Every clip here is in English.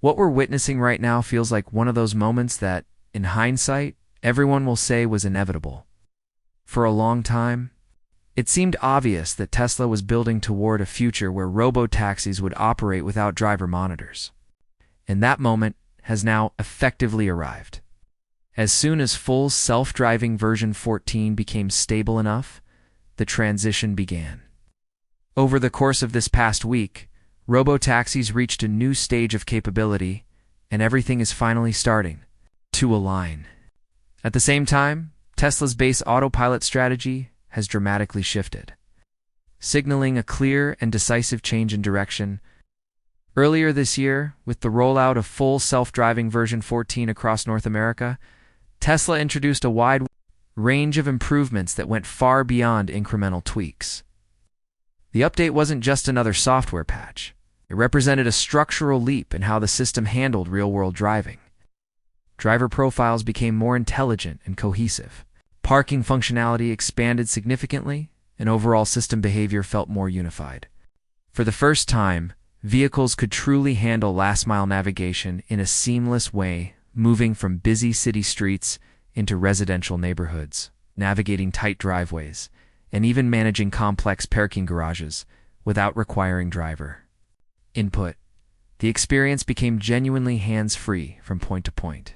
What we're witnessing right now feels like one of those moments that, in hindsight, everyone will say was inevitable. For a long time, it seemed obvious that Tesla was building toward a future where robotaxis would operate without driver monitors. And that moment has now effectively arrived. As soon as full self-driving version 14 became stable enough, the transition began. Over the course of this past week, robotaxis reached a new stage of capability, and everything is finally starting to align. At the same time, Tesla's base autopilot strategy has dramatically shifted, signaling a clear and decisive change in direction. Earlier this year, with the rollout of full self-driving version 14 across North America, Tesla introduced a wide range of improvements that went far beyond incremental tweaks. The update wasn't just another software patch. It represented a structural leap in how the system handled real-world driving. Driver profiles became more intelligent and cohesive. Parking functionality expanded significantly, and overall system behavior felt more unified. For the first time, vehicles could truly handle last-mile navigation in a seamless way, moving from busy city streets into residential neighborhoods, navigating tight driveways, and even managing complex parking garages without requiring driver input. The experience became genuinely hands-free from point to point.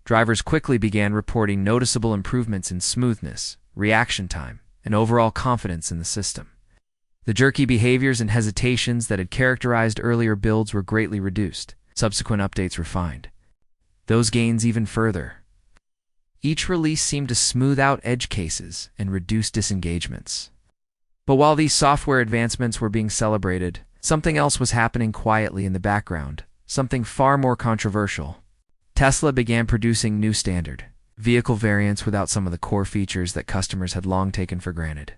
Drivers quickly began reporting noticeable improvements in smoothness, reaction time, and overall confidence in the system. The jerky behaviors and hesitations that had characterized earlier builds were greatly reduced. Subsequent updates refined those gains even further. Each release seemed to smooth out edge cases and reduce disengagements. But while these software advancements were being celebrated, something else was happening quietly in the background, something far more controversial. Tesla began producing new standard vehicle variants without some of the core features that customers had long taken for granted.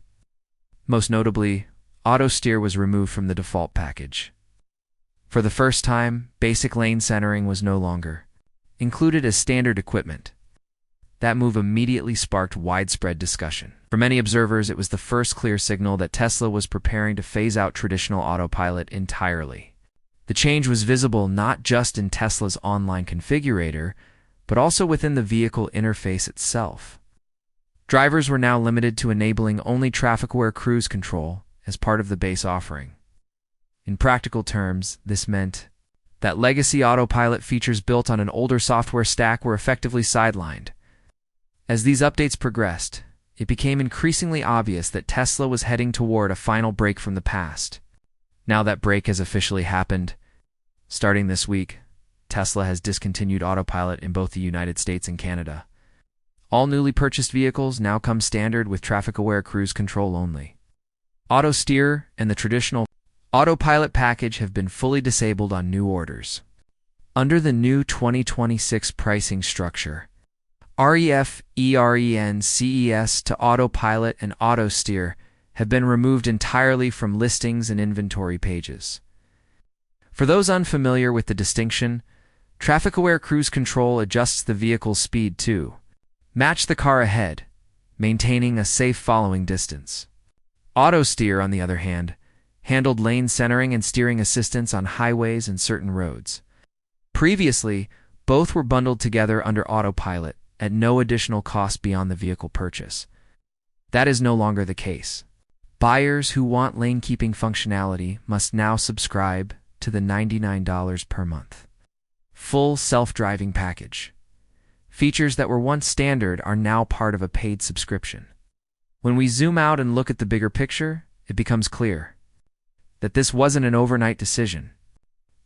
Most notably, auto steer was removed from the default package. For the first time, basic lane centering was no longer included as standard equipment. That move immediately sparked widespread discussion. For many observers, it was the first clear signal that Tesla was preparing to phase out traditional autopilot entirely. The change was visible not just in Tesla's online configurator, but also within the vehicle interface itself. Drivers were now limited to enabling only traffic-aware cruise control as part of the base offering. In practical terms, this meant that legacy autopilot features built on an older software stack were effectively sidelined. As these updates progressed, it became increasingly obvious that Tesla was heading toward a final break from the past. Now that break has officially happened. Starting this week, Tesla has discontinued autopilot in both the United States and Canada. All newly purchased vehicles now come standard with traffic-aware cruise control only. Auto steer and the traditional autopilot package have been fully disabled on new orders. Under the new 2026 pricing structure, REF, EREN, CES to autopilot and auto steer have been removed entirely from listings and inventory pages. For those unfamiliar with the distinction, traffic-aware cruise control adjusts the vehicle's speed to match the car ahead, maintaining a safe following distance. Auto steer, on the other hand, handled lane centering and steering assistance on highways and certain roads. Previously, both were bundled together under autopilot at no additional cost beyond the vehicle purchase. That is no longer the case. Buyers who want lane-keeping functionality must now subscribe to the $99 per month full self-driving package. Features that were once standard are now part of a paid subscription. When we zoom out and look at the bigger picture, it becomes clear that this wasn't an overnight decision.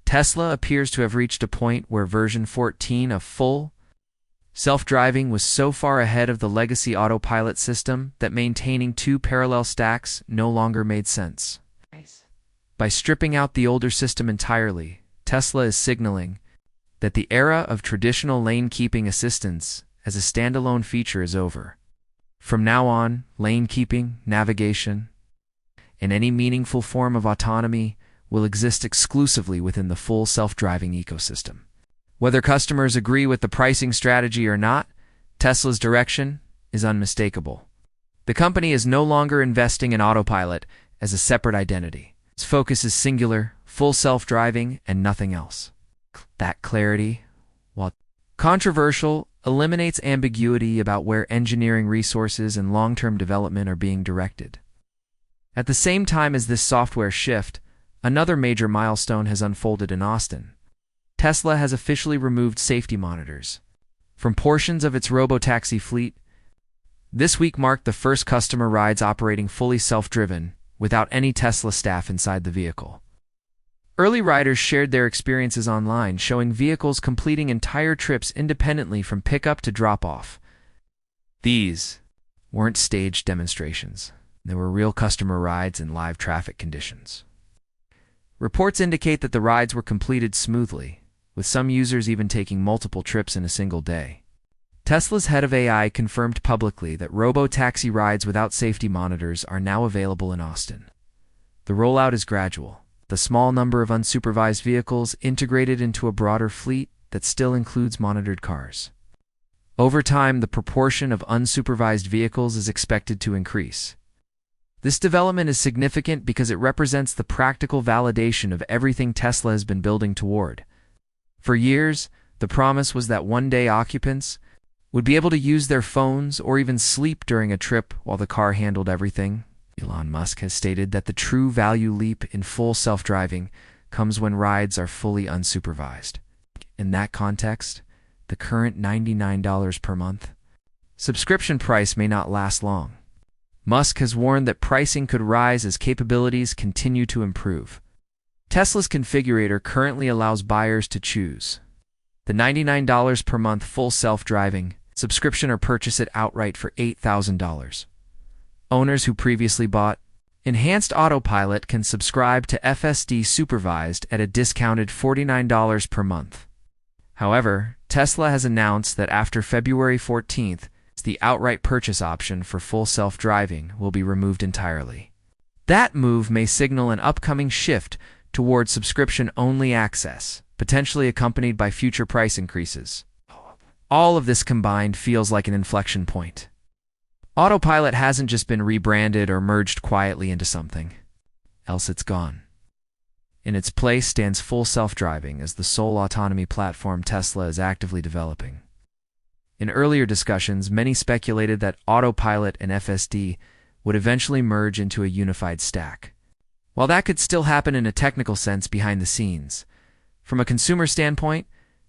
Tesla appears to have reached a point where version 14 of full self-driving was so far ahead of the legacy autopilot system that maintaining two parallel stacks no longer made sense. By stripping out the older system entirely, Tesla is signaling that the era of traditional lane-keeping assistance as a standalone feature is over. From now on, lane-keeping, navigation, and any meaningful form of autonomy will exist exclusively within the full self-driving ecosystem. Whether customers agree with the pricing strategy or not, Tesla's direction is unmistakable. The company is no longer investing in autopilot as a separate identity. Its focus is singular, full self-driving, and nothing else. That clarity, while controversial, eliminates ambiguity about where engineering resources and long-term development are being directed. At the same time as this software shift, another major milestone has unfolded in Austin. Tesla has officially removed safety monitors from portions of its Robotaxi fleet. This week marked the first customer rides operating fully self-driven, without any Tesla staff inside the vehicle. Early riders shared their experiences online, showing vehicles completing entire trips independently from pickup to drop-off. These weren't staged demonstrations. They were real customer rides in live traffic conditions. Reports indicate that the rides were completed smoothly, with some users even taking multiple trips in a single day. Tesla's head of AI confirmed publicly that Robotaxi rides without safety monitors are now available in Austin. The rollout is gradual. The small number of unsupervised vehicles integrated into a broader fleet that still includes monitored cars. Over time, the proportion of unsupervised vehicles is expected to increase. This development is significant because it represents the practical validation of everything Tesla has been building toward. For years, the promise was that one day occupants would be able to use their phones or even sleep during a trip while the car handled everything. Elon Musk has stated that the true value leap in full self-driving comes when rides are fully unsupervised. In that context, the current $99 per month subscription price may not last long. Musk has warned that pricing could rise as capabilities continue to improve. Tesla's configurator currently allows buyers to choose the $99 per month full self-driving subscription or purchase it outright for $8,000. Owners who previously bought enhanced Autopilot can subscribe to FSD Supervised at a discounted $49 per month. However, Tesla has announced that after February 14th, the outright purchase option for full self-driving will be removed entirely. That move may signal an upcoming shift toward subscription-only access, potentially accompanied by future price increases. All of this combined feels like an inflection point. Autopilot hasn't just been rebranded or merged quietly into something else, it's gone. In its place stands full self-driving as the sole autonomy platform Tesla is actively developing. In earlier discussions, many speculated that Autopilot and FSD would eventually merge into a unified stack. While that could still happen in a technical sense behind the scenes, from a consumer standpoint,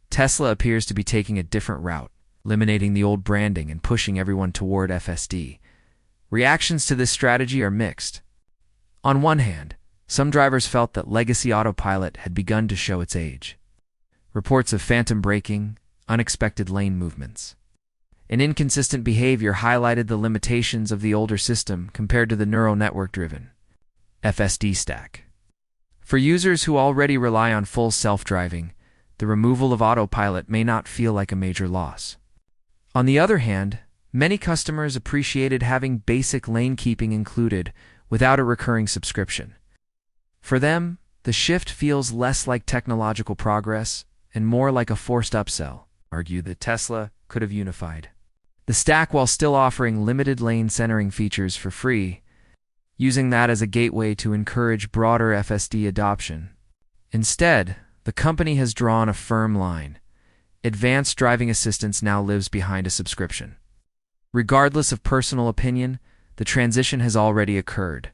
Tesla appears to be taking a different route, eliminating the old branding and pushing everyone toward FSD. Reactions to this strategy are mixed. On one hand, some drivers felt that legacy Autopilot had begun to show its age. Reports of phantom braking, unexpected lane movements, and inconsistent behavior highlighted the limitations of the older system compared to the neural network-driven FSD stack. For users who already rely on full self-driving, the removal of Autopilot may not feel like a major loss. On the other hand, many customers appreciated having basic lane keeping included without a recurring subscription. For them, the shift feels less like technological progress and more like a forced upsell. Argue that Tesla could have unified the stack while still offering limited lane centering features for free, using that as a gateway to encourage broader FSD adoption. Instead, the company has drawn a firm line. Advanced driving assistance now lives behind a subscription. Regardless of personal opinion, the transition has already occurred.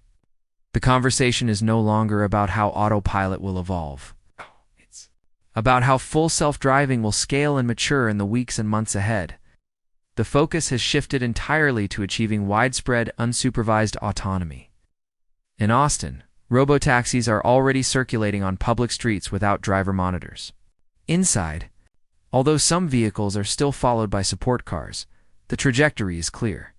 The conversation is no longer about how Autopilot will evolve. It's about how full self-driving will scale and mature in the weeks and months ahead. The focus has shifted entirely to achieving widespread, unsupervised autonomy. In Austin, robotaxis are already circulating on public streets without driver monitors. Inside, although some vehicles are still followed by support cars, the trajectory is clear.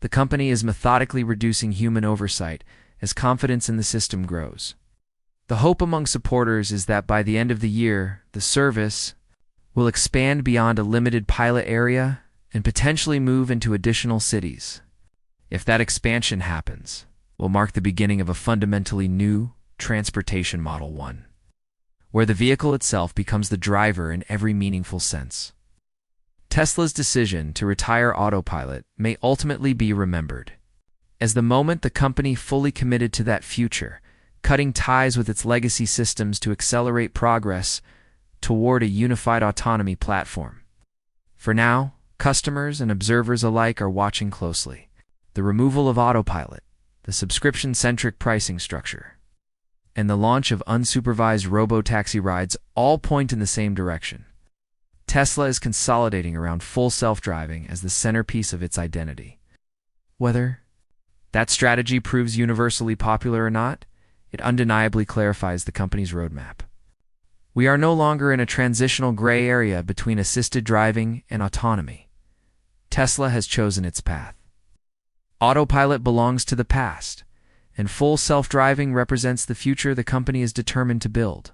The company is methodically reducing human oversight as confidence in the system grows. The hope among supporters is that by the end of the year, the service will expand beyond a limited pilot area and potentially move into additional cities. If that expansion happens, will mark the beginning of a fundamentally new transportation model, one where the vehicle itself becomes the driver in every meaningful sense. Tesla's decision to retire Autopilot may ultimately be remembered as the moment the company fully committed to that future, cutting ties with its legacy systems to accelerate progress toward a unified autonomy platform. For now, customers and observers alike are watching closely. The removal of Autopilot, the subscription-centric pricing structure, and the launch of unsupervised robotaxi rides all point in the same direction. Tesla is consolidating around full self-driving as the centerpiece of its identity. Whether that strategy proves universally popular or not, it undeniably clarifies the company's roadmap. We are no longer in a transitional gray area between assisted driving and autonomy. Tesla has chosen its path. Autopilot belongs to the past, and full self-driving represents the future the company is determined to build.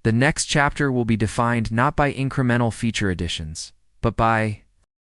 The next chapter will be defined not by incremental feature additions, but by